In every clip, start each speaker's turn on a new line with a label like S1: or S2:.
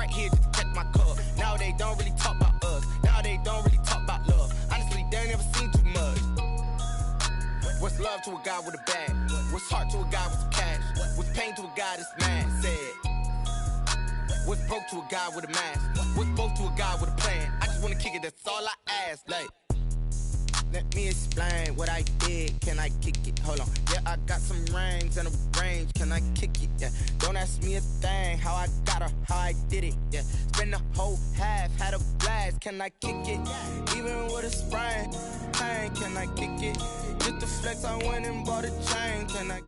S1: right here just to catch my cup. Now they don't really talk about us. Now they don't really talk about love. Honestly, they ain't never seen too much. What's love to a guy with a bag? What's heart to a guy with some cash? What's pain to a guy that's mad? Said. What's broke to a guy with a mask? What's both to a guy with a plan? I just wanna kick it, that's all I ask. Like, let me explain what I did. Can I kick it? Hold on. Yeah, I got some rings and a range. Can I kick it? Yeah. Don't ask me a thing. How I got her, how I did it. Yeah. Spend the whole half, had a blast. Can I kick it? Even with a sprain, pain. Can I kick it? Just the flex, I went and bought a chain. Can I?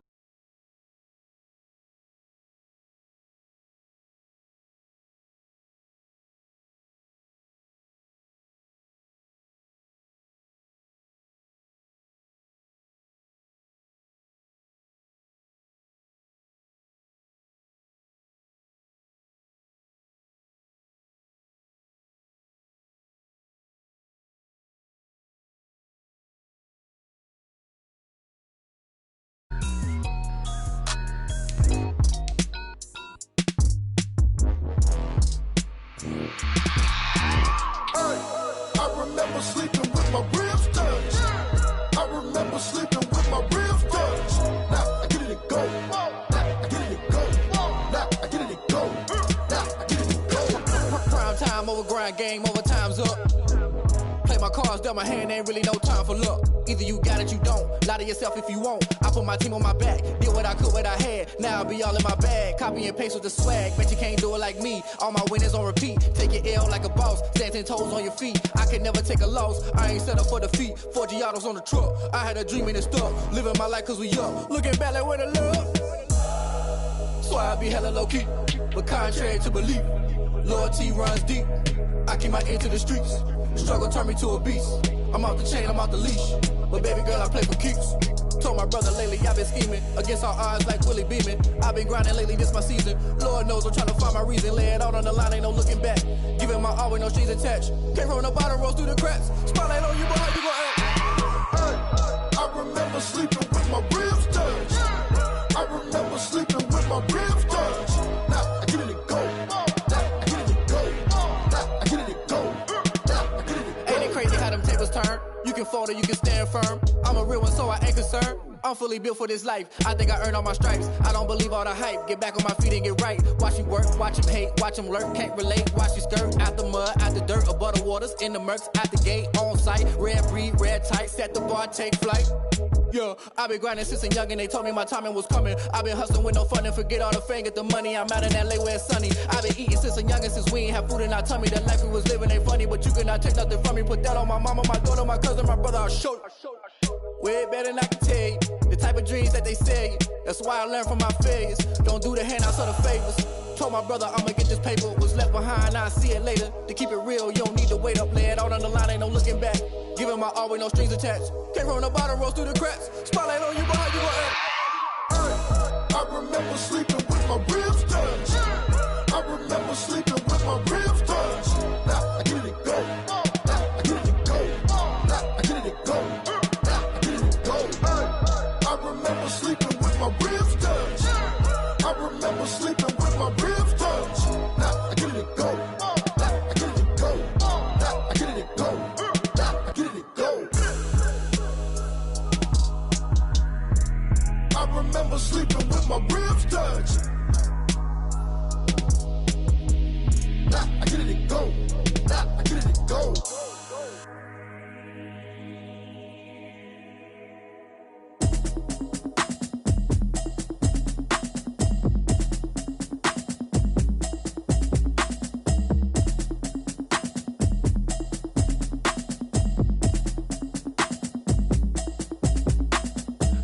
S2: Sleeping with my ribs touched. I remember sleeping with my ribs touched. Now I get it and go. Now I get it and go. Now I get it and go. Now I get it and go.
S3: Prime time over grind game, over time's up. Play my cards, dealt my hand, ain't really no time for luck. Either you got it, you don't. Lie to yourself if you won't. I put my team on my back, did what I could, what I had. Now I be all in my bag, copy and paste with the swag. Bet you can't do it like me. All my winners on repeat. Take your L like a boss, stand 10 toes on your feet. I can never take a loss. I ain't set up for defeat. 4 Giottos on the truck. I had a dream and it stuck. Living my life cause we up. Looking back like where the love. So I be hella low key, but contrary to belief, loyalty runs deep. I keep my ear to the streets. Struggle turned me to a beast. I'm off the chain, I'm off the leash. But baby girl, I play for keeps. Told my brother lately, I've been scheming against all odds like Willie Beeman. I've been grinding lately, this my season. Lord knows I'm trying to find my reason. Lay it out on the line, ain't no looking back. Giving my all with no strings attached. Came from the bottom, rose through the cracks. Spotlight on you, boy, how you gon' act?
S2: I remember sleeping with my ribs touched. I remember sleeping with my ribs touched. Now I get it and go. Now I get it and go. Now I get it and go. Now I get it and go.
S3: Ain't it crazy how them tables turn? You can fold or you can stand firm. I'm a real one, so I ain't concerned. I'm fully built for this life. I think I earned all my stripes. I don't believe all the hype. Get back on my feet and get right. Watch you work, watch him hate, watch him lurk. Can't relate, watch you skirt. Out the mud, out the dirt, above the waters, in the murks, out the gate, on site. Red breed, red tight, set the bar, take flight. Yeah, I been grinding since a young and they told me my timing was coming. I been hustling with no fun and forget all the fame, get the money. I'm out in LA where it's sunny. I been eating since a young and since we ain't have food in our tummy. The life we was living ain't funny, but you cannot take nothing from me. Put that on my mama, my daughter, my cousin, my brother, I'll show you. Way better than I can tell you. The type of dreams that they sell you. That's why I learned from my failures. Don't do the handouts or the favors. Told my brother I'ma get this paper. Was left behind, I'll see it later. To keep it real, you don't need to wait up. Lay it out on the line, ain't no looking back. Giving my all with no strings attached. Came from the bottom, rose through the cracks. Spotlight on you, boy, how you gon' act?
S2: I remember sleeping with my ribs touched. I remember sleeping with my ribs touched. Now I get it and go. Now I get it and go. Now I get it and go. Now I get it and go. I remember sleeping with my ribs touched. I remember sleeping with my ribs touched. Now I get it and go. Now I get it and go. Now I get it and go. Now I get it and go. I remember sleeping with my ribs touched. Now I get it and go. Now I get it and go.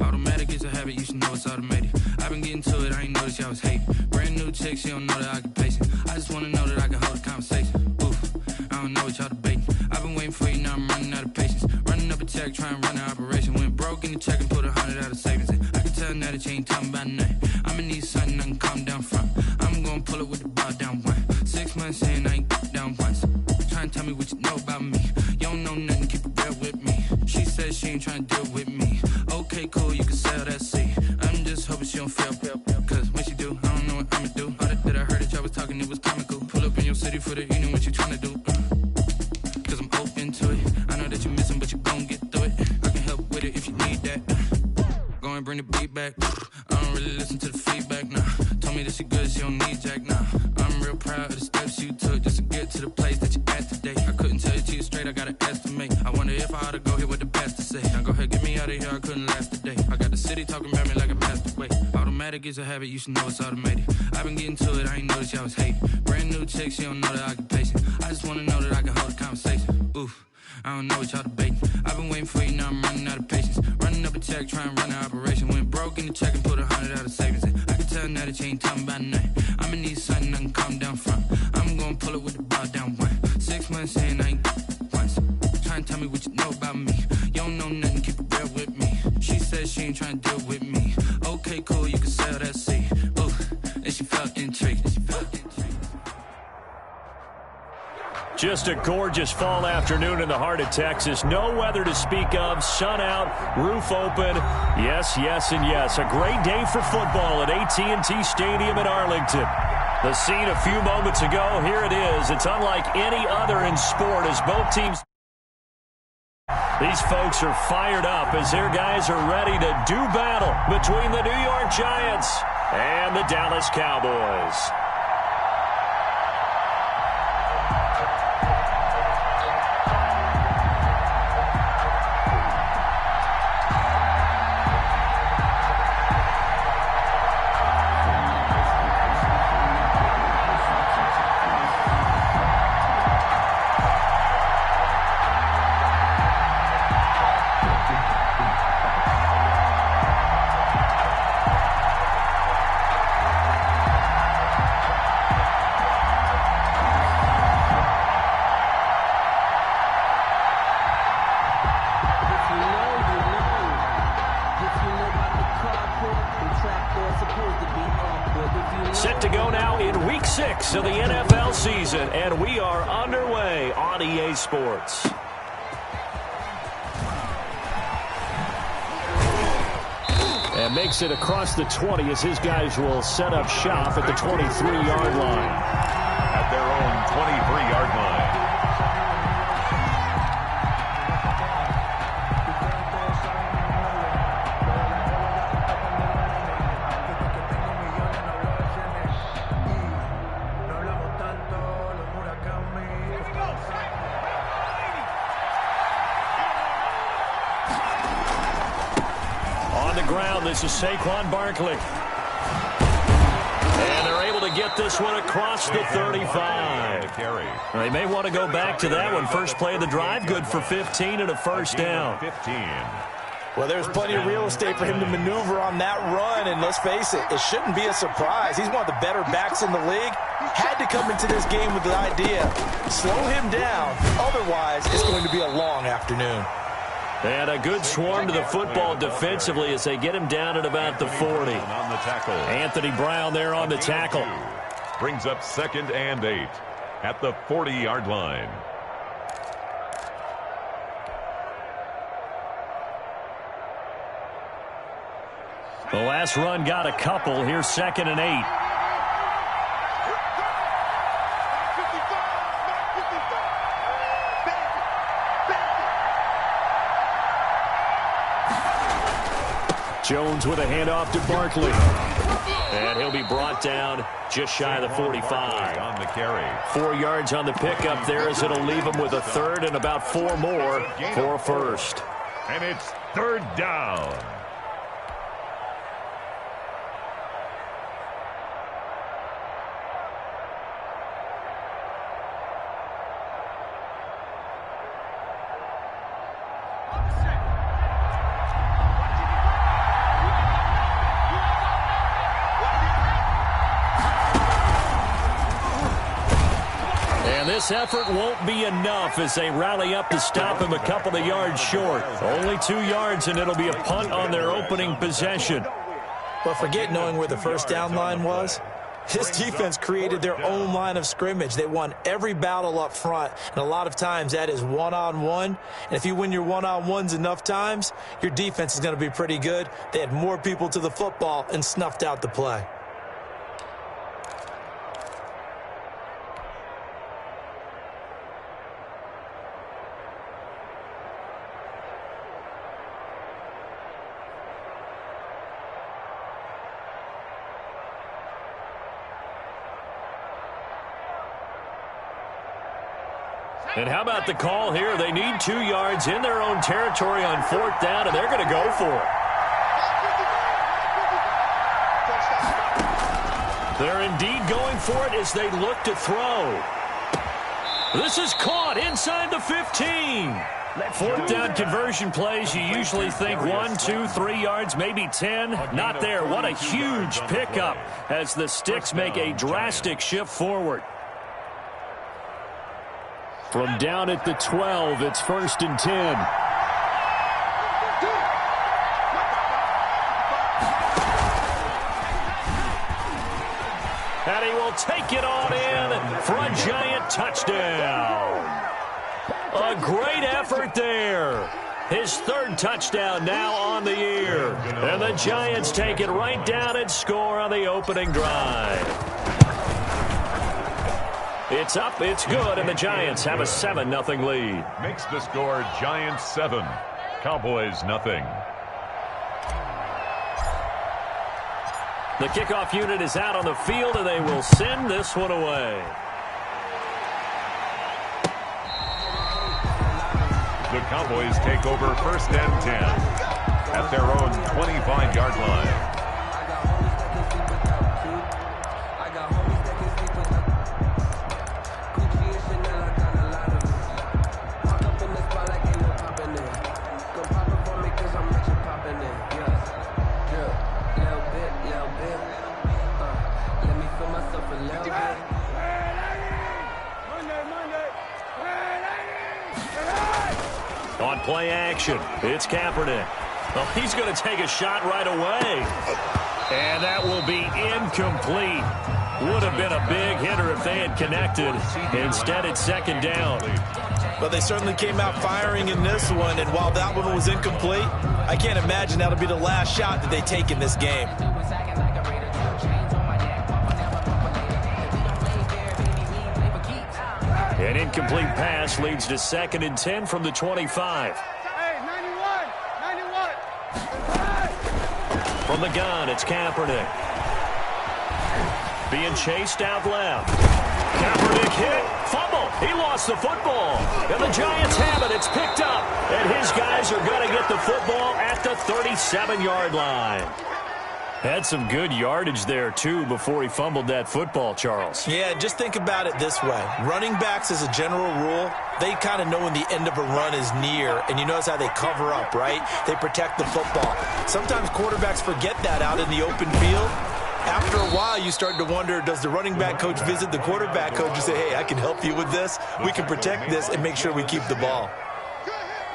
S4: Automatic is a habit, you should know it's automated. I've been getting to it, I ain't noticed y'all was hating. Brand new chick, she don't know the occupation. I just wanna know that I can hold a conversation. Oof, I don't know what y'all debating. I've been waiting for you, now I'm running out of patience. Running up a check, trying to run an operation. Went broke in the check and put 100 out of savings in. I can tell now that you ain't talking about nothing. I'ma need something I can calm down from. I'm gonna pull it with the bar down one. 6 months in, I ain't down once. Trying to tell me what you know about me. You don't know nothing, keep it real with me. She says she ain't trying to deal with me. Okay, cool, you can sell that seat. I'm just hoping she don't fail. Cause when she do, I don't know what I'ma do. All that I heard that y'all was talking, it was comical. Pull up in your city for the evening, what you tryna do? Cause I'm open to it. I know that you're missing, but you gon' get through it. I can help with it if you need that. Go and bring the beat back. I don't really listen to the feedback, nah. Told me that she good, she don't need jack, nah. I'm real proud of the steps you took just to get to the place that you at today. I couldn't tell you to you straight, I gotta estimate. I wonder if I ought to go here with the best to say. Now go ahead, get me out of here, I couldn't last a day. I got the city talking about me like I passed away. Automatic is a habit, you should know it's automated. I've been getting to it, I ain't noticed y'all was hating. Brand new chick, she don't know the occupation. I just wanna know that I can hold a conversation. Oof, I don't know what y'all debating. I've been waiting for you, now I'm running out of patience. Running up a check, trying to run an operation. Went broke in the check and put 100 out of savings in. I can tell now that you ain't talking about nothing. I'ma need something I can calm down from. I'm gonna pull it with the bar down one. 6 months saying I ain't once. Trying to tell me what you know about me. You don't know nothing, keep it real with me. She said she ain't trying to deal with me. Okay, cool, you can sell that seat. Ooh, and she felt intrigued.
S5: Just a gorgeous fall afternoon in the heart of Texas. No weather to speak of. Sun out, roof open. Yes, yes, and yes. A great day for football at AT&T Stadium in Arlington. The scene a few moments ago, here it is. It's unlike any other in sport as both teams. These folks are fired up as their guys are ready to do battle between the New York Giants and the Dallas Cowboys. Set to go now in Week 6 of the NFL season, and we are underway on EA Sports. And makes it across the 20 as his guys will set up shop at the 23-yard line.
S6: At their own 23-yard line.
S5: This is Saquon Barkley. And they're able to get this one across the 35. They may want to go back to that one. First play of the drive, good for 15 and a first down.
S7: Well, there's plenty of real estate for him to maneuver on that run, and let's face it, it shouldn't be a surprise. He's one of the better backs in the league. Had to come into this game with the idea, slow him down, otherwise it's going to be a long afternoon.
S5: And a good swarm to the football defensively as they get him down at about the 40.
S6: On the tackle.
S5: Anthony Brown there on the tackle.
S6: Brings up 2nd and 8 at the 40-yard line.
S5: The last run got a couple. Here's 2nd and 8. Jones with a handoff to Barkley. And he'll be brought down just shy of the 45.
S6: On the carry.
S5: 4 yards on the pickup there as it'll leave him with a third and about 4 more for a first.
S6: And it's 3rd down.
S5: This effort won't be enough as they rally up to stop him a couple of yards short. Only 2 yards, and it'll be a punt on their opening possession.
S7: But forget knowing where the first down line was. This defense created their own line of scrimmage. They won every battle up front, and a lot of times that is one-on-one. And if you win your one-on-ones enough times, your defense is going to be pretty good. They had more people to the football and snuffed out the play.
S5: And how about the call here? They need 2 yards in their own territory on 4th down, and they're going to go for it. They're indeed going for it as they look to throw. This is caught inside the 15. 4th down conversion plays, you usually think 1, 2, 3 yards, maybe 10. Not there. What a huge pickup as the Sticks make a drastic shift forward. From down at the 12, it's 1st and 10. And he will take it on in for a giant touchdown. A great effort there. His 3rd touchdown now on the year. And the Giants take it right down and score on the opening drive. It's up, it's good, and the Giants have a 7-0 lead.
S6: Makes the score Giants 7, Cowboys 0.
S5: The kickoff unit is out on the field, and they will send this one away.
S6: The Cowboys take over 1st and 10 at their own 25-yard line.
S5: On play action, it's Kaepernick. Well, he's going to take a shot right away. And that will be incomplete. Would have been a big hitter if they had connected. Instead, it's 2nd down.
S7: But they certainly came out firing in this one, and while that one was incomplete, I can't imagine that'll be the last shot that they take in this game.
S5: An incomplete pass leads to 2nd and 10 from the 25. From the gun, it's Kaepernick. Being chased out left. Kaepernick hit. Fumble. He lost the football. And the Giants have it. It's picked up. And his guys are going to get the football at the 37-yard line. Had some good yardage there, too, before he fumbled that football, Charles.
S7: Yeah, just think about it this way. Running backs, as a general rule, they kind of know when the end of a run is near, and you notice how they cover up, right? They protect the football. Sometimes quarterbacks forget that out in the open field. After a while, you start to wonder, does the running back coach visit the quarterback coach and say, hey, I can help you with this. We can protect this and make sure we keep the ball.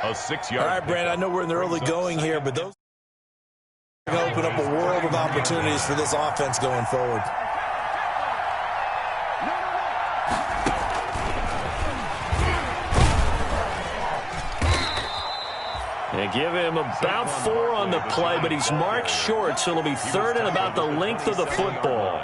S6: A 6-yard.
S7: All right, Brandon, I know we're in the early going here, but those are going to open up a world of opportunities for this offense going forward.
S5: They give him about 4 on the play, but he's marked short, so it'll be 3rd and about the length of the football.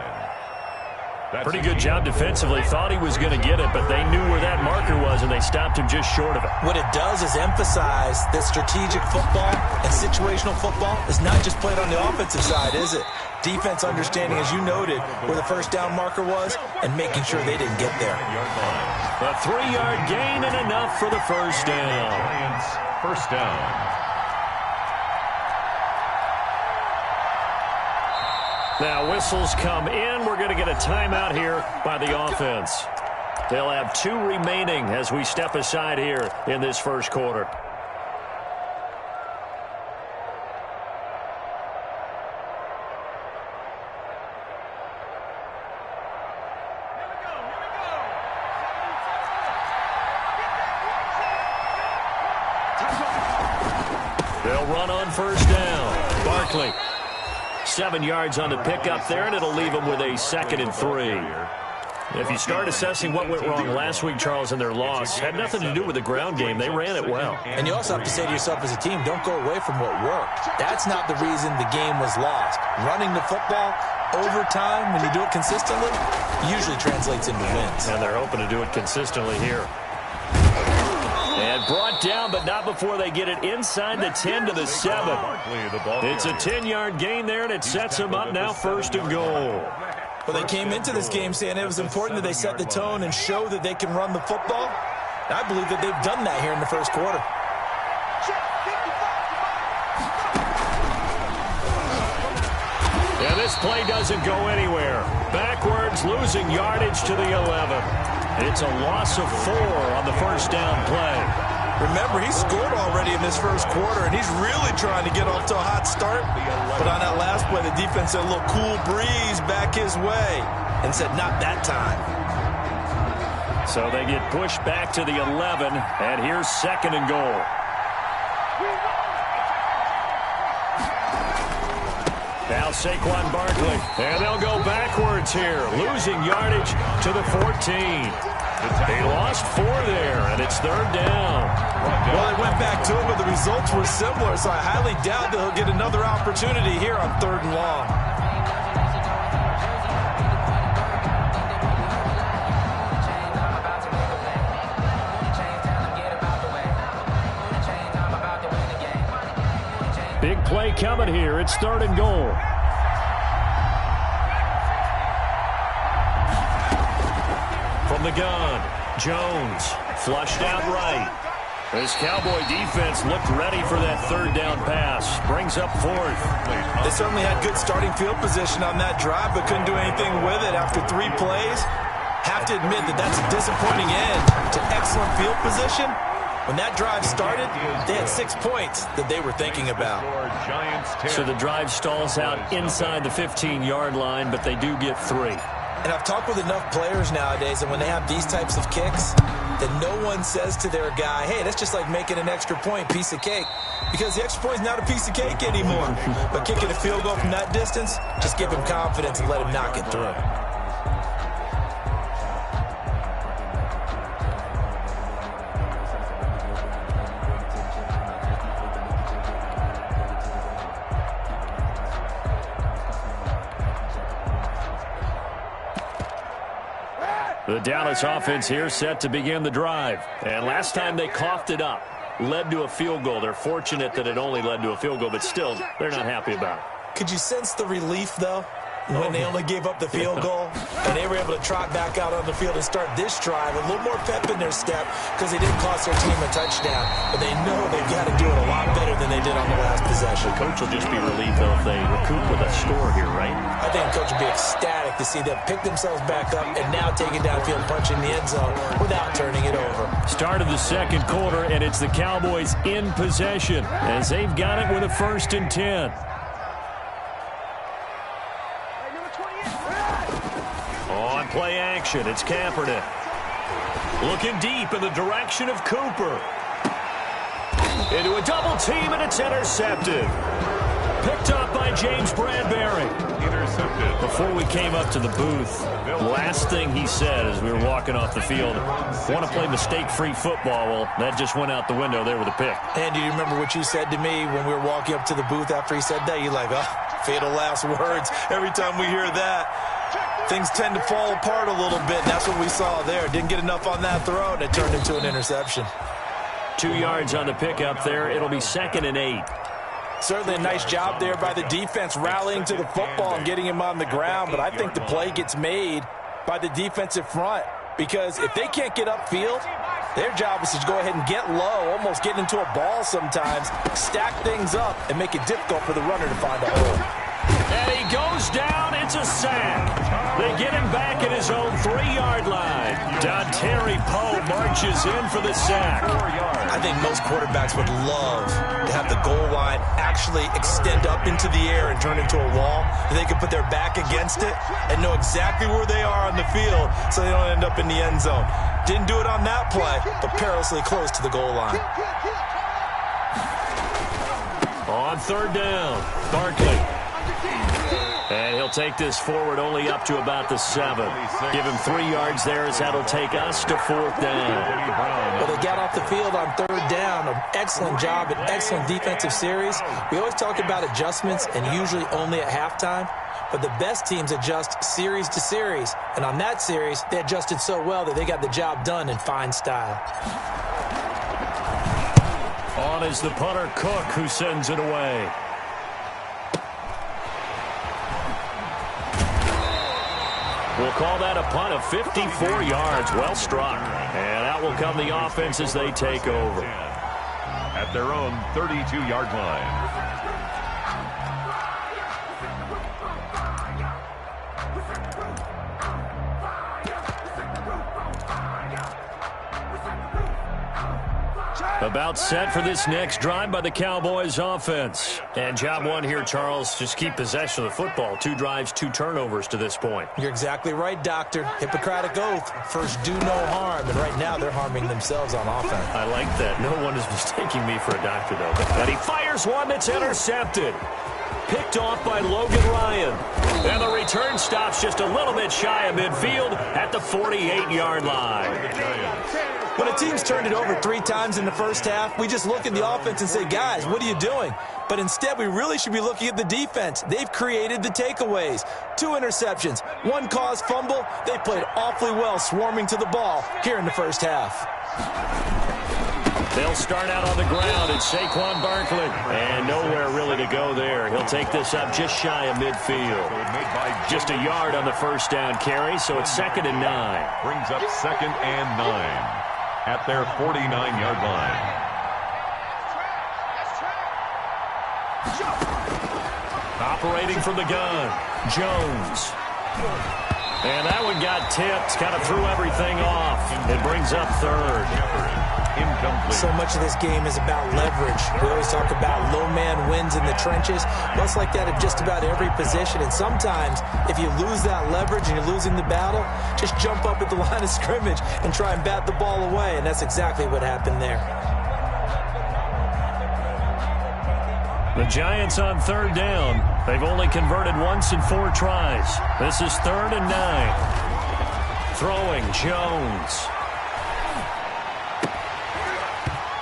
S5: Pretty good job defensively. Thought he was going to get it, but they knew where that marker was, and they stopped him just short of it.
S7: What it does is emphasize that strategic football and situational football is not just played on the offensive side, is it? Defense understanding, as you noted, where the first down marker was and making sure they didn't get there.
S5: A 3-yard gain and enough for the first down.
S6: First down.
S5: Now whistles come in. We're going to get a timeout here by the offense. They'll have 2 remaining as we step aside here in this first quarter. They'll run on first down. Barkley. 7 yards on the pickup there, and it'll leave them with a 2nd and 3. If you start assessing what went wrong last week, Charles, in their loss, had nothing to do with the ground game. They ran it well.
S7: And you also have to say to yourself as a team, don't go away from what worked. That's not the reason the game was lost. Running the football over time, when you do it consistently, usually translates into wins.
S5: And they're hoping to do it consistently here. And brought down, but not before they get it inside the 10 to the 7. It's a 10-yard gain there, and it sets them up now 1st and goal.
S7: Well, they came into this game saying it was important that they set the tone and show that they can run the football. I believe that they've done that here in the first quarter.
S5: Yeah, this play doesn't go anywhere. Backwards, losing yardage to the 11. It's a loss of 4 on the first down play.
S7: Remember, he scored already in this first quarter, and he's really trying to get off to a hot start. But on that last play, the defense said a little cool breeze back his way and said, not that time.
S5: So they get pushed back to the 11, and here's 2nd and goal. Now Saquon Barkley, and they'll go backwards here, losing yardage to the 14. They lost 4 there, and it's 3rd down.
S7: Well, they went back to it, but the results were similar, so I highly doubt that he'll get another opportunity here on 3rd and long.
S5: Big play coming here. It's 3rd and goal. From the gun, Jones flushed out right. This Cowboy defense looked ready for that 3rd down pass. Brings up 4th.
S7: They certainly had good starting field position on that drive, but couldn't do anything with it after 3 plays. Have to admit that that's a disappointing end to excellent field position. When that drive started, they had 6 points that they were thinking about.
S5: So the drive stalls out inside the 15-yard line, but they do get 3.
S7: And I've talked with enough players nowadays, and when they have these types of kicks, that no one says to their guy, hey, that's just like making an extra point, piece of cake. Because the extra point is not a piece of cake anymore. But kicking a field goal from that distance, just give him confidence and let him knock it through.
S5: The Dallas offense here set to begin the drive. And last time they coughed it up, led to a field goal. They're fortunate that it only led to a field goal, but still, they're not happy about it.
S7: Could you sense the relief, though, when they only gave up the field goal? And they were able to trot back out on the field and start this drive. A little more pep in their step because they didn't cost their team a touchdown. But they know they've got to do it a lot better than they did on the last possession.
S5: The coach will just be relieved, though, if they recoup with a score here, right?
S7: I think the coach will be ecstatic to see them pick themselves back up and now take it downfield, punch in the end zone without turning it over.
S5: Start of the 2nd quarter, and it's the Cowboys in possession as they've got it with a 1st and 10. On play action, it's Kaepernick. Looking deep in the direction of Cooper. Into a double team, and it's intercepted. Picked up by James Bradbury.
S6: Intercepted.
S5: Before we came up to the booth, last thing he said as we were walking off the field, want to play mistake-free football. Well, that just went out the window there with a pick.
S7: And do you remember what you said to me when we were walking up to the booth after he said that? You're like, oh, fatal last words. Every time we hear that, things tend to fall apart a little bit, and that's what we saw there. Didn't get enough on that throw, and it turned into an interception.
S5: 2 yards on the pickup there. It'll be 2nd and 8.
S7: Certainly a nice job there by the defense rallying to the football and getting him on the ground, but I think the play gets made by the defensive front because if they can't get upfield, their job is to go ahead and get low, almost get into a ball sometimes, stack things up, and make it difficult for the runner to find a hole.
S5: And he goes down. It's a sack. They get him back at his own 3-yard line. Dontari Poe marches in for the sack.
S7: I think most quarterbacks would love to have the goal line actually extend up into the air and turn into a wall. They can put their back against it and know exactly where they are on the field so they don't end up in the end zone. Didn't do it on that play, but perilously close to the goal line.
S5: On 3rd down, Barkley. And he'll take this forward only up to about the 7. Give him 3 yards there as that'll take us to 4th down.
S7: Well, they got off the field on 3rd down. An excellent job, an excellent defensive series. We always talk about adjustments and usually only at halftime. But the best teams adjust series to series. And on that series, they adjusted so well that they got the job done in fine style.
S5: On is the punter, Cook, who sends it away. We'll call that a punt of 54 yards. Well struck. And out will come the offense as they take over.
S6: At their own 32-yard line.
S5: About set for this next drive by the Cowboys offense. And job one here, Charles, just keep possession of the football. 2 drives, 2 turnovers to this point.
S7: You're exactly right, Doctor. Hippocratic oath. First, do no harm. And right now, they're harming themselves on offense.
S5: I like that. No one is mistaking me for a doctor, though. And he fires one that's intercepted. Picked off by Logan Ryan. And the return stops just a little bit shy of midfield at the 48-yard line.
S7: When a team's turned it over 3 times in the first half, we just look at the offense and say, guys, what are you doing? But instead, we really should be looking at the defense. They've created the takeaways. 2 interceptions, 1 caused fumble. They played awfully well swarming to the ball here in the first half.
S5: They'll start out on the ground. It's Saquon Barkley. And nowhere really to go there. He'll take this up just shy of midfield. Just a yard on the first down carry, so it's 2nd and 9.
S6: Brings up 2nd and 9 at their 49-yard line.
S5: Operating from the gun, Jones. And that one got tipped, kind of threw everything off. It brings up 3rd.
S6: Incomplete.
S7: So much of this game is about leverage. We always talk about low man wins in the trenches. Well, it's like that at just about every position. And sometimes, if you lose that leverage and you're losing the battle, just jump up at the line of scrimmage and try and bat the ball away. And that's exactly what happened there.
S5: The Giants on 3rd down. They've only converted once in 4 tries. This is 3rd and 9. Throwing, Jones.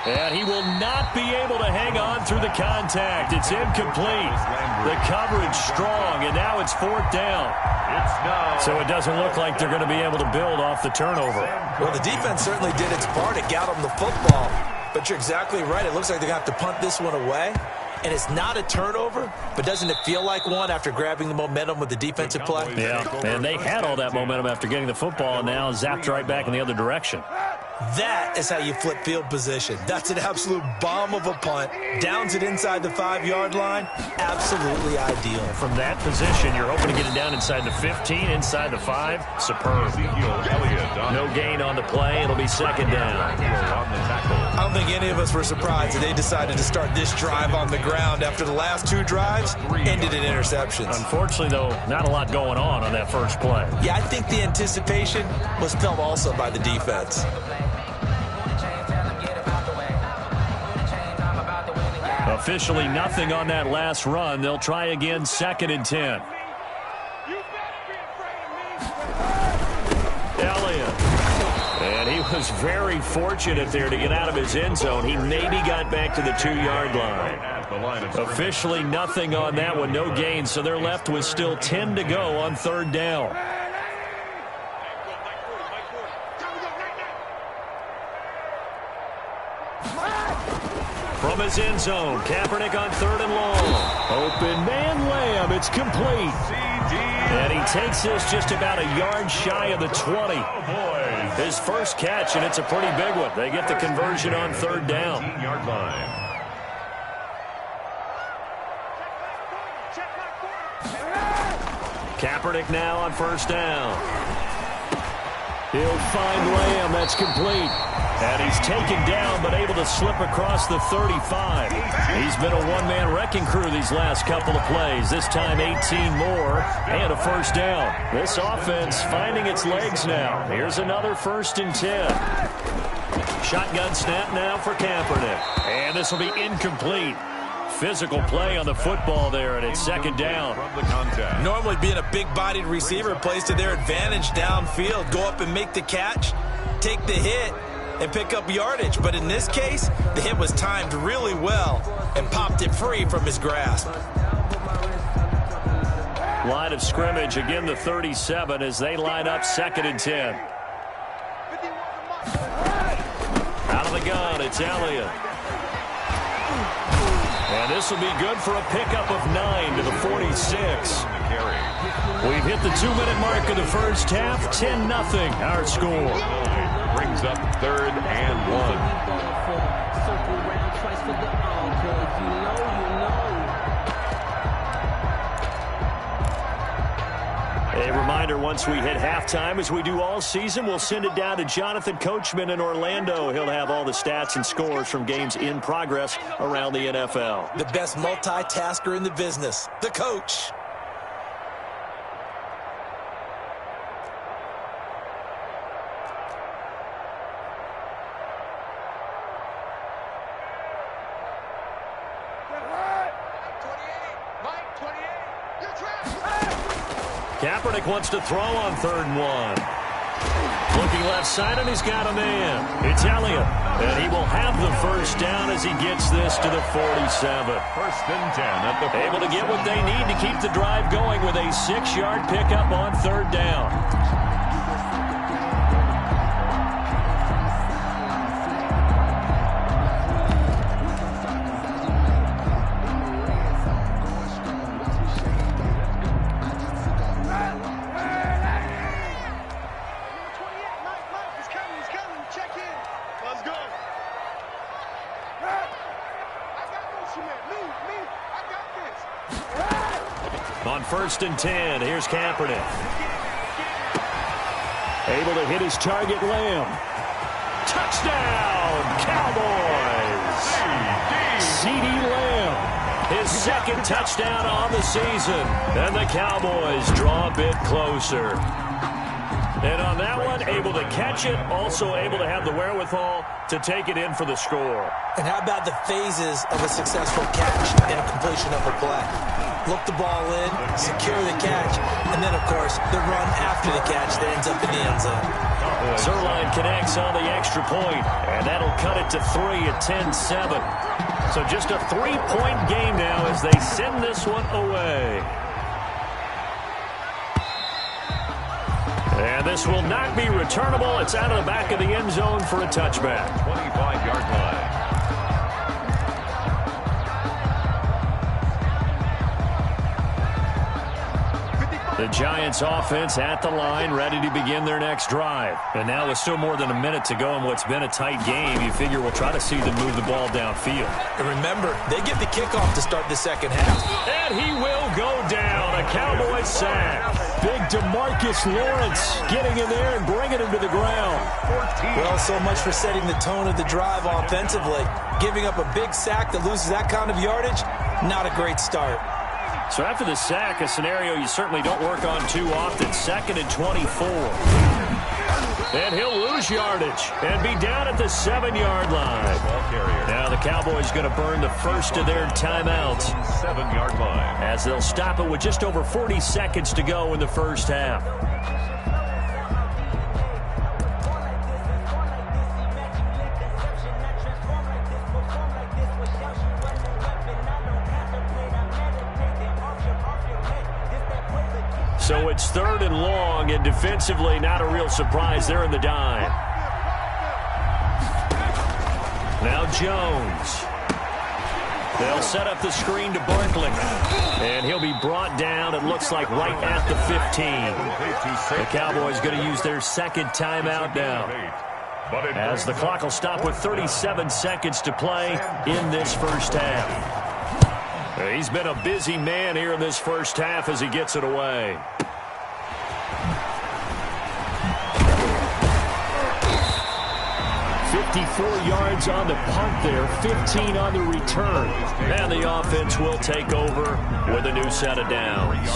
S5: And he will not be able to hang on through the contact. It's incomplete. The coverage strong, and now it's 4th down. So it doesn't look like they're going to be able to build off the turnover.
S7: Well, the defense certainly did its part. It got them the football. But you're exactly right. It looks like they're going to have to punt this one away. And it's not a turnover, but doesn't it feel like one after grabbing the momentum with the defensive play?
S5: Yeah, and they had all that momentum after getting the football, and now zapped right back in the other direction.
S7: That is how you flip field position. That's an absolute bomb of a punt. Downs it inside the 5-yard line. Absolutely ideal.
S5: From that position, you're hoping to get it down inside the 15, inside the 5. Superb. No gain on the play. It'll be 2nd down.
S7: I don't think any of us were surprised that they decided to start this drive on the ground after the last 2 drives ended in interceptions.
S5: Unfortunately, though, not a lot going on that first play.
S7: Yeah, I think the anticipation was felt also by the defense.
S5: Officially nothing on that last run. They'll try again, 2nd and 10. Elliott. And he was very fortunate there to get out of his end zone. He maybe got back to the 2-yard line. Officially nothing on that one. No gain, so they're left with still 10 to go on 3rd down. From his end zone, Kaepernick on 3rd and long. Open man Lamb, it's complete. And he takes this just about a yard shy of the 20. His first catch, and it's a pretty big one. They get the conversion on 3rd down. Kaepernick now on 1st down. He'll find Lamb, that's complete. And he's taken down, but able to slip across the 35. He's been a one-man wrecking crew these last couple of plays. This time 18 more and a 1st down. This offense finding its legs now. Here's another 1st and 10. Shotgun snap now for Kaepernick. And this will be incomplete. Physical play on the football there, and it's 2nd down.
S7: Normally being a big-bodied receiver plays to their advantage downfield. Go up and make the catch, take the hit, and pick up yardage. But in this case, the hit was timed really well and popped it free from his grasp.
S5: Line of scrimmage, again the 37 as they line up 2nd and 10. Out of the gun, it's Elliott. And this will be good for a pickup of 9 to the 46. We've hit the 2-minute mark of the first half. 10-0 our score.
S6: Brings up 3rd and 1.
S5: A reminder, once we hit halftime, as we do all season, we'll send it down to Jonathan Coachman in Orlando. He'll have all the stats and scores from games in progress around the NFL.
S7: The best multitasker in the business, the coach.
S5: Kaepernick wants to throw on 3rd and 1. Looking left side, and he's got a man. It's Elliott. And he will have the first down as he gets this to the 47.
S6: 1st and 10 at the 47.
S5: Able to get what they need to keep the drive going with a 6-yard pickup on 3rd down. On 1st and 10, here's Kaepernick. Able to hit his target, Lamb. Touchdown, Cowboys! C.D. Lamb, his 2nd touchdown on the season. And the Cowboys draw a bit closer. And on that one, able to catch it, also able to have the wherewithal to take it in for the score.
S7: And how about the phases of a successful catch and a completion of a play? Look the ball in, secure the catch, and then, of course, the run after the catch that ends up in the end zone.
S5: Zerline connects on the extra point, and that'll cut it to 3 at 10-7. So just a 3-point game now as they send this one away. And this will not be returnable. It's out of the back of the end zone for a touchback.
S6: 25-yard line.
S5: The Giants offense at the line, ready to begin their next drive. And now with still more than a minute to go in what's been a tight game, you figure we'll try to see them move the ball downfield.
S7: And remember, they get the kickoff to start the second half.
S5: And he will go down. A Cowboy sack. Big DeMarcus Lawrence getting in there and bringing him to the ground.
S7: Well, so much for setting the tone of the drive offensively. Giving up a big sack that loses that kind of yardage, not a great start.
S5: So after the sack, a scenario you certainly don't work on too often. 2nd and 24. And he'll lose yardage and be down at the 7-yard line. Now the Cowboys going to burn the first of their timeouts.
S6: 7-yard line.
S5: As they'll stop it with just over 40 seconds to go in the first half. So it's 3rd and long, and defensively not a real surprise. They're in the dime. Now Jones. They'll set up the screen to Barkley. And he'll be brought down, it looks like, right at the 15. The Cowboys going to use their 2nd timeout now, as the clock will stop with 37 seconds to play in this first half. He's been a busy man here in this first half as he gets it away. $54 yards on the punt there, 15 on the return. And the offense will take over with a new set of downs.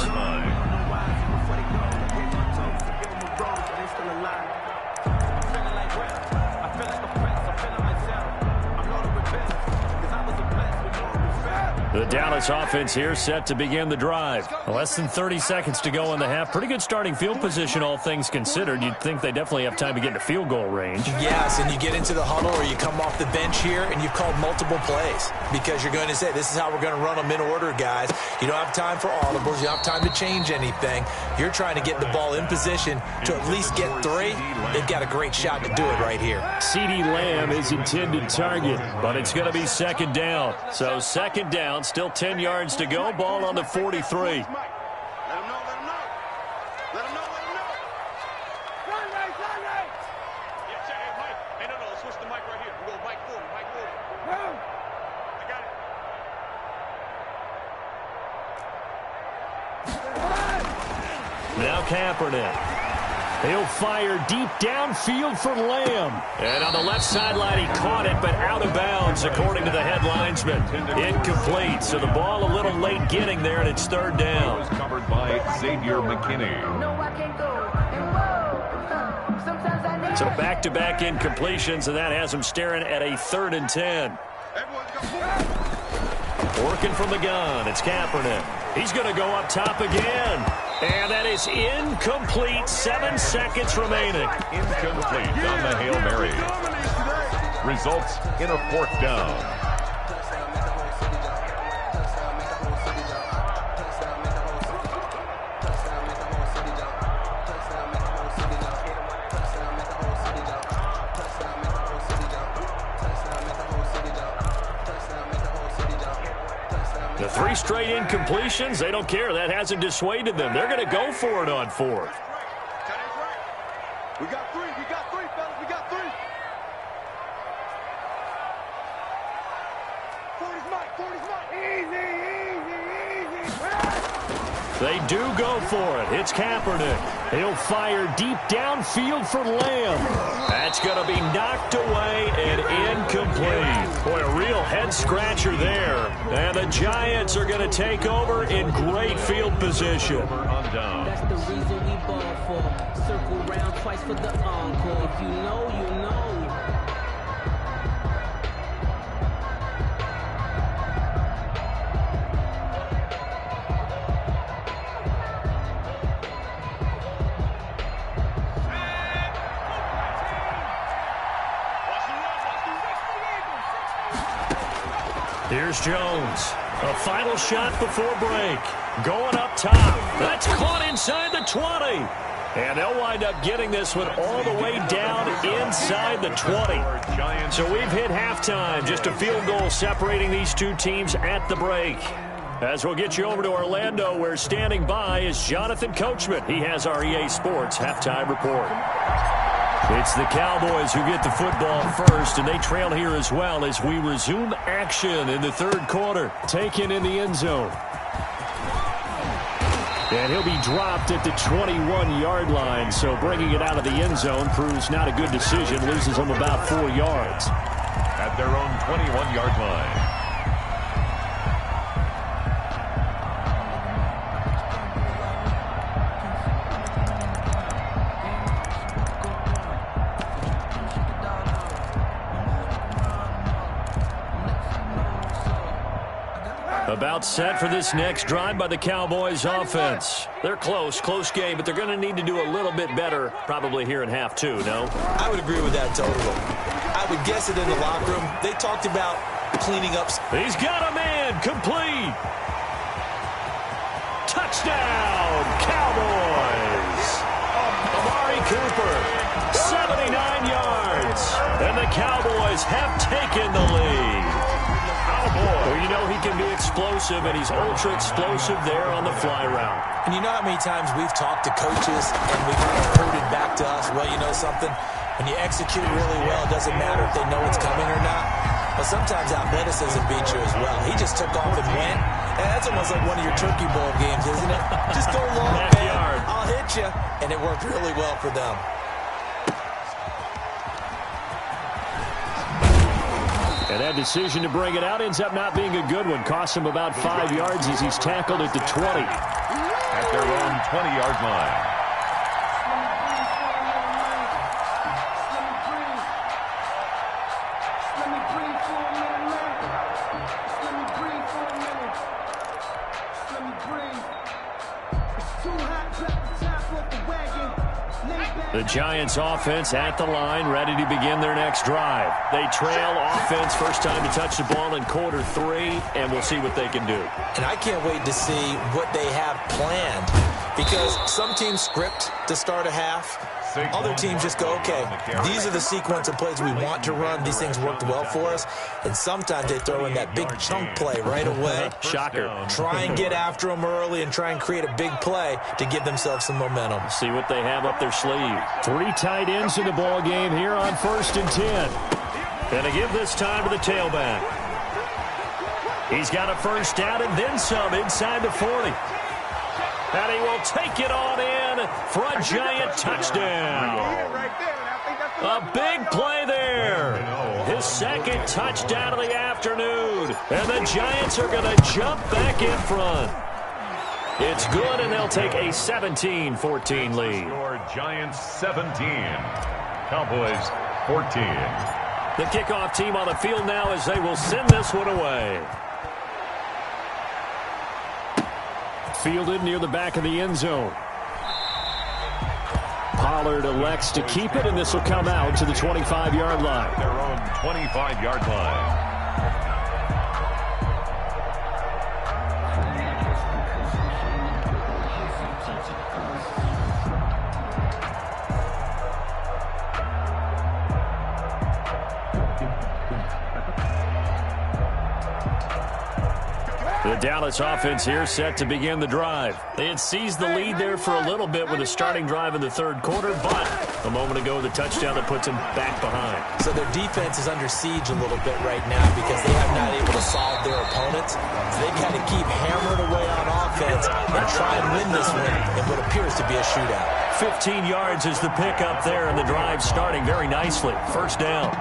S5: The Dallas offense here set to begin the drive. Less than 30 seconds to go in the half. Pretty good starting field position, all things considered. You'd think they definitely have time to get into field goal range.
S7: Yes, and you get into the huddle or you come off the bench here and you've called multiple plays because you're going to say, this is how we're going to run them in order, guys. You don't have time for audibles. You don't have time to change anything. You're trying to get the ball in position to at least get 3. They've got a great shot to do it right here.
S5: CeeDee Lamb is intended target, but it's going to be second down. So second down, still 10 yards to go. Ball on the 43. Now Kaepernick. He'll fire deep downfield for Lamb. And on the left sideline, he caught it, but out of bounds, according to the head linesman. Incomplete, so the ball a little late getting there, and it's third down.
S6: Covered by Xavier McKinney.
S5: So back-to-back incompletions, and that has him staring at a 3rd and 10. Working from the gun, it's Kaepernick. He's going to go up top again. And that is incomplete. 7 seconds remaining.
S6: Incomplete on the Hail Mary. Results in a 4th down.
S5: The 3 straight incompletions, they don't care. That hasn't dissuaded them. They're going to go for it on 4th.
S2: We got 3, fellas, we got 3. 40's mine. Easy.
S5: They do go for it. It's Kaepernick. He'll fire deep downfield for Lamb. That's going to be knocked away and incomplete. Boy, a real head-scratcher there. And the Giants are going to take over in great field position.
S8: That's the reason we ball for. Circle round twice for the encore. If you know, you know.
S5: Here's Jones. A final shot before break. Going up top. That's caught inside the 20. And they'll wind up getting this one all the way down inside the 20. So we've hit halftime. Just a field goal separating these two teams at the break. As we'll get you over to Orlando, where standing by is Jonathan Coachman. He has our EA Sports halftime report. It's the Cowboys who get the football first, and they trail here as well as we resume action in the 3rd quarter. Taken in the end zone. And he'll be dropped at the 21-yard line, so bringing it out of the end zone proves not a good decision. Loses him about 4 yards.
S6: At their own 21-yard line.
S5: About set for this next drive by the Cowboys offense. They're close game, but they're going to need to do a little bit better probably here in half 2, no?
S7: I would agree with that totally. I would guess it in the locker room. They talked about cleaning up.
S5: He's got a man, complete. Touchdown, Cowboys. Amari Cooper, 79 yards. And the Cowboys have taken the lead. Well, you know he can be explosive, and he's ultra-explosive there on the fly route.
S7: And you know how many times we've talked to coaches and we've heard it back to us, well, you know something? When you execute really well, it doesn't matter if they know it's coming or not. But sometimes athleticism beats you as well. He just took off and went. And that's almost like one of your Turkey Bowl games, isn't it? Just go long, man. I'll hit you. And it worked really well for them.
S5: And that decision to bring it out ends up not being a good one. Costs him about 5 yards as he's tackled at the 20.
S6: At their own 20-yard line.
S5: The Giants offense at the line, ready to begin their next drive. They trail offense, first time to touch the ball in quarter 3, and we'll see what they can do.
S7: And I can't wait to see what they have planned, because some teams script to start a half. Other teams just go, okay, these are the sequence of plays we want to run. These things worked well for us. And sometimes they throw in that big chunk play right away.
S5: Shocker.
S7: Try and get after them early and try and create a big play to give themselves some momentum.
S5: See what they have up their sleeve. 3 tight ends in the ball game here on 1st and 10. Gonna give this time to the tailback. He's got a first down and then some inside the 40. And he will take it on in for a Giant touchdown. A big play there. His second touchdown of the afternoon. And the Giants are going to jump back in front. It's good, and they'll take a 17-14 lead.
S6: Score Giants 17. Cowboys 14.
S5: The kickoff team on the field now as they will send this one away. Fielded near the back of the end zone. Pollard elects to keep it, and this will come out to the 25-yard line.
S6: Their own 25-yard line.
S5: The Dallas offense here set to begin the drive. They had seized the lead there for a little bit with a starting drive in the 3rd quarter, but a moment ago the touchdown that puts them back behind.
S7: So their defense is under siege a little bit right now because they have not able to solve their opponents. So they've got to keep hammering away on offense and try and win this one in what appears to be a shootout.
S5: 15 yards is the pickup there, and the drive starting very nicely. First down.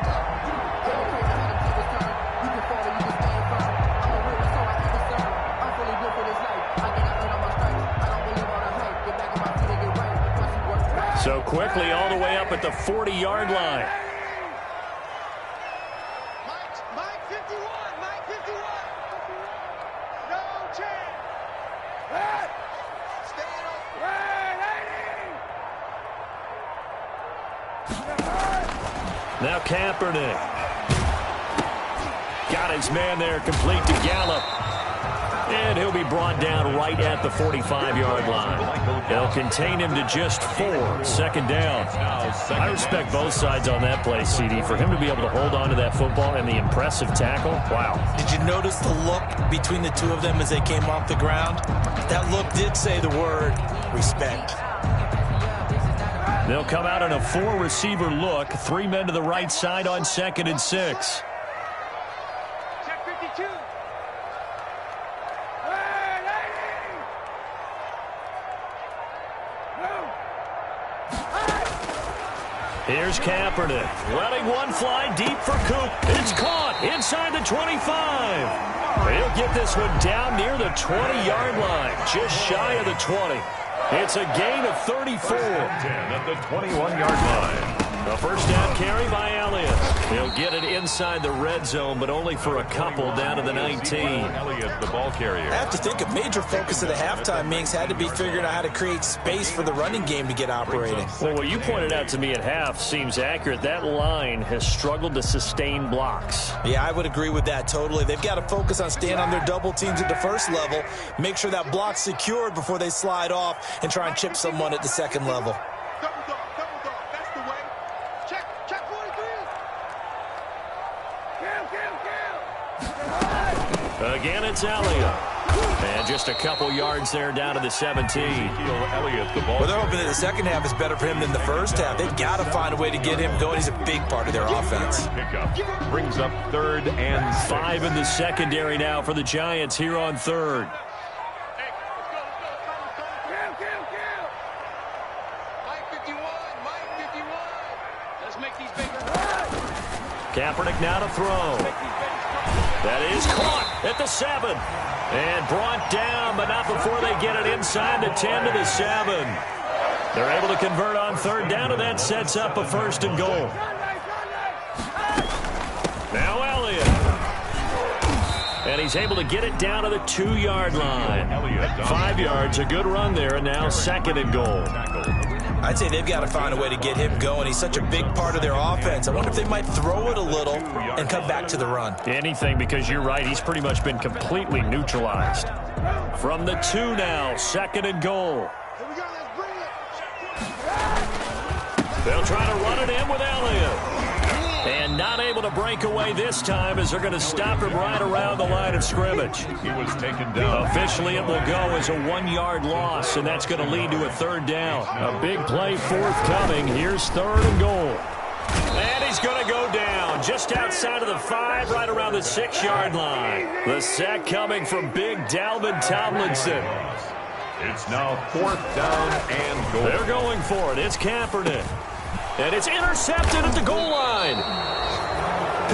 S5: So quickly all the way up at the 40-yard line.
S9: Mike 51, Mike 51. No chance. Stand up.
S5: Now Kaepernick. Got his man there, complete to Gallup. And he'll be brought down right at the 45-yard line. They'll contain him to just 4. Second down. I respect both sides on that play, CD. For him to be able to hold on to that football and the impressive tackle, wow.
S7: Did you notice the look between the two of them as they came off the ground? That look did say the word respect.
S5: They'll come out in a 4-receiver look. 3 men to the right side on 2nd and 6.
S9: Check 52.
S5: Here's Kaepernick, letting one fly deep for Coop. It's caught inside the 25. He'll get this one down near the 20-yard line, just shy of the 20. It's a gain of 34.
S6: 10 at the 21-yard line.
S5: A first down carry by Elliott. He'll get it inside the red zone, but only for a couple down to the 19.
S6: Elliott, the ball carrier.
S7: I have to think a major focus of the halftime meetings had to be figuring out how to create space for the running game to get operating.
S5: Well, what you pointed out to me at half seems accurate. That line has struggled to sustain blocks.
S7: Yeah, I would agree with that totally. They've got to focus on staying on their double teams at the first level, make sure that block's secured before they slide off and try and chip someone at the second level.
S9: Double dog. That's the way. Check 43. Kill.
S5: Again, it's Elliott. And just a couple yards there down to the 17.
S6: Elliott, the ball.
S7: Well, they're hoping that the second half is better for him than the first half. They've got to find a way to get him going. He's a big part of their offense.
S6: Pickup brings up 3rd and 6.
S5: 5 in the secondary now for the Giants here on 3rd. Kaepernick now to throw. That is caught at the 7. And brought down, but not before they get it inside the 10 to the 7. They're able to convert on 3rd down, and that sets up a 1st and goal. Now Elliott. And he's able to get it down to the 2-yard line. 5 yards, a good run there, and now 2nd and goal.
S7: I'd say they've got to find a way to get him going. He's such a big part of their offense. I wonder if they might throw it a little and come back to the run.
S5: Anything, because you're right. He's pretty much been completely neutralized. From the 2 now, 2nd and goal. They'll try to run it in with Elliott. And not able to break away this time as they're going to stop him right around the line of scrimmage.
S6: He was taken down.
S5: Officially, it will go as a 1-yard loss, and that's going to lead to a 3rd down. A big play forthcoming. Here's 3rd and goal. And he's going to go down just outside of the 5, right around the 6-yard line. The sack coming from big Dalvin Tomlinson.
S6: It's now 4th down and goal.
S5: They're going for it. It's Kaepernick. And it's intercepted at the goal line.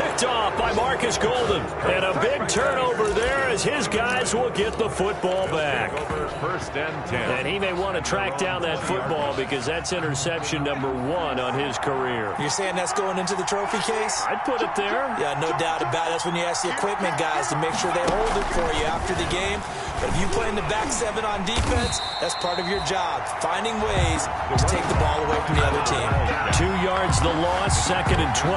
S5: Picked off by Marcus Golden. And a big turnover there as his guys will get the football back.
S6: 1st and 10.
S5: And he may want to track down that football because that's interception number 1 on his career.
S7: You're saying that's going into the trophy case?
S5: I'd put it there.
S7: Yeah, no doubt about it. That's when you ask the equipment guys to make sure they hold it for you after the game. But if you play in the back 7 on defense, that's part of your job, finding ways to take the ball away from the other team.
S5: 2 yards the loss, 2nd and 12.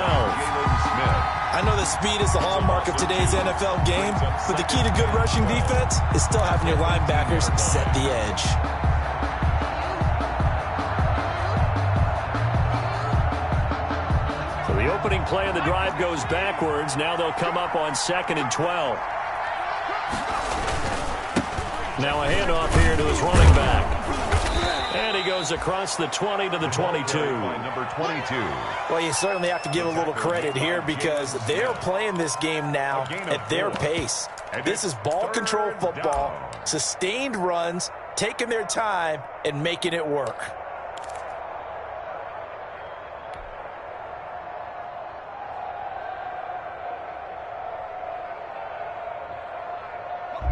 S7: I know that speed is the hallmark of today's NFL game, but the key to good rushing defense is still having your linebackers set the edge.
S5: So the opening play of the drive goes backwards. Now they'll come up on 2nd and 12. Now a handoff here to his running back. And he goes across the 20 to the 22.
S6: Number 22.
S7: Well, you certainly have to give a little credit here because they're playing this game now at their pace. This is ball control football, sustained runs, taking their time, and making it work.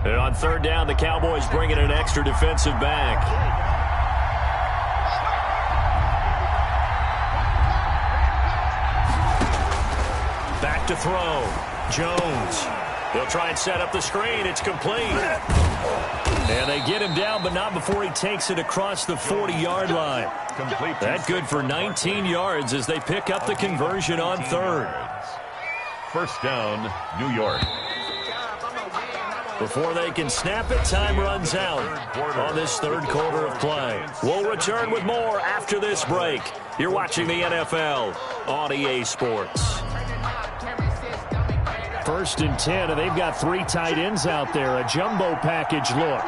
S5: And on 3rd down, the Cowboys bring in an extra defensive back. Back to throw. Jones. They'll try and set up the screen. It's complete. And they get him down, but not before he takes it across the 40-yard line.
S6: Complete.
S5: That good for 19 yards as they pick up the conversion on 3rd.
S6: 1st down, New York.
S5: Before they can snap it, time runs out on this 3rd quarter of play. We'll return with more after this break. You're watching the NFL on EA Sports. 1st and 10, and they've got 3 tight ends out there. A jumbo package look.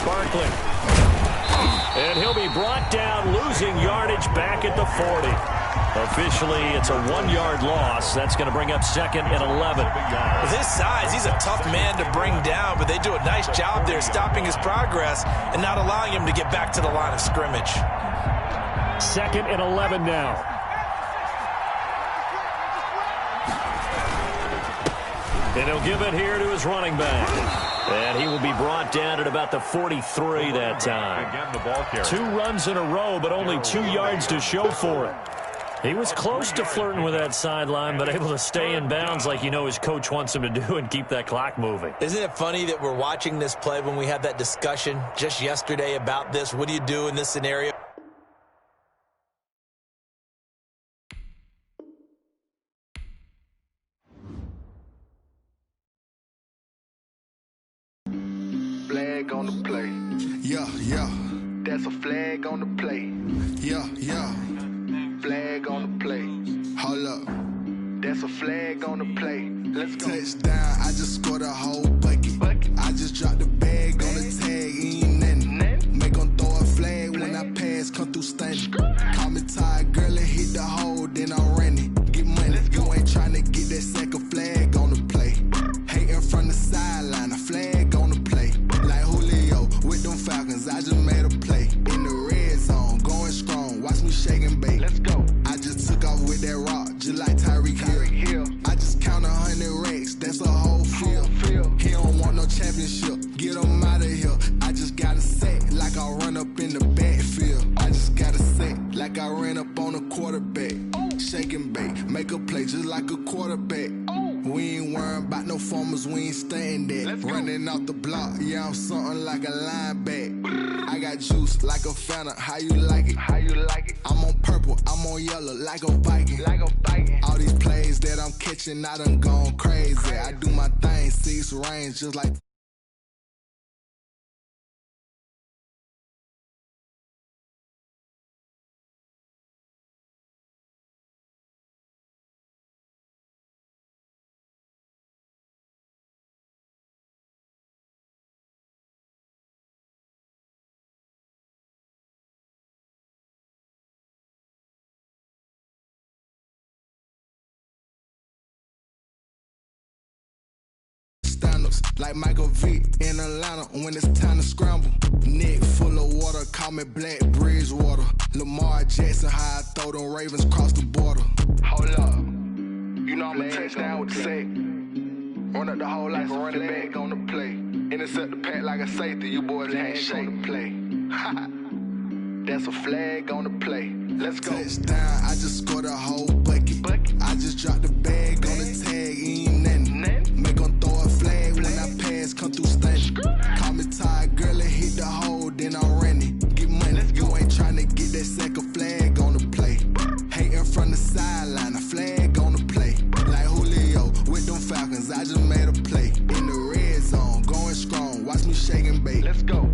S5: Barkley. And he'll be brought down, losing yardage back at the 40. Officially, it's a 1-yard loss. That's going to bring up 2nd and 11.
S7: With his size, he's a tough man to bring down, but they do a nice job there stopping his progress and not allowing him to get back to the line of scrimmage.
S5: 2nd and 11 now. And he'll give it here to his running back. And he will be brought down at about the 43 that time.
S6: Again, the ball carrier.
S5: 2 runs in a row, but only 2 yards to show for it. He was close to flirting with that sideline, but able to stay in bounds like you know his coach wants him to do and keep that clock moving.
S7: Isn't it funny that we're watching this play when we had that discussion just yesterday about this? What do you do in this scenario?
S10: Flag on the play.
S2: Yeah, yeah.
S10: That's a flag on the play.
S2: Yeah, yeah.
S10: Flag on the play.
S2: Hold up.
S10: That's a flag on the play. Let's go.
S2: Touchdown, I just scored a whole bucket. I just dropped the bag on the tag, ain't nothing. Make them throw a flag when I pass, come through stunning. Call me tired, girl, and hit the hole, then I'm running. Get money, you ain't trying to get that second flag on the play. Hating from the sideline, a flag on the play. Like Julio with them Falcons, I just made a play. In the red zone, going strong, watch me shake and bake.
S10: Let's go.
S2: I just took off with that rock, just like Tyreek Hill. I just count 100 racks, that's a whole field. He don't want no championship, get him Running off the block, yeah, I'm something like a linebacker. I got juice like a Fanta, how you like it? How you like it? I'm on purple, I'm on yellow, like a Viking. Like a Viking. All these plays that I'm catching, I done gone crazy. I do my thing, 6 range, just like... Like Michael Vick in Atlanta when it's time to scramble. Neck full of water, call me Black Bridgewater. Lamar Jackson, how I throw them Ravens cross the border. Hold up, you know I'm a touchdown with the sack. Run up the whole like a running back on the play. Intercept the pack like a safety, you boys can't shake the play. That's a flag on the play. Let's go. Touchdown, I just scored a whole bucket. I just dropped the bag on the tag, ain't nothing. Make them throw a flag when I pass, come through stunning. Call me tired, girl, and hit the hole, then I'm running. Get money, you ain't tryna get that second flag on the play. Hating from the sideline, a flag on the play. Like Julio with them Falcons, I just made a play. In the red zone, going strong, watch me shake and bake. Let's go.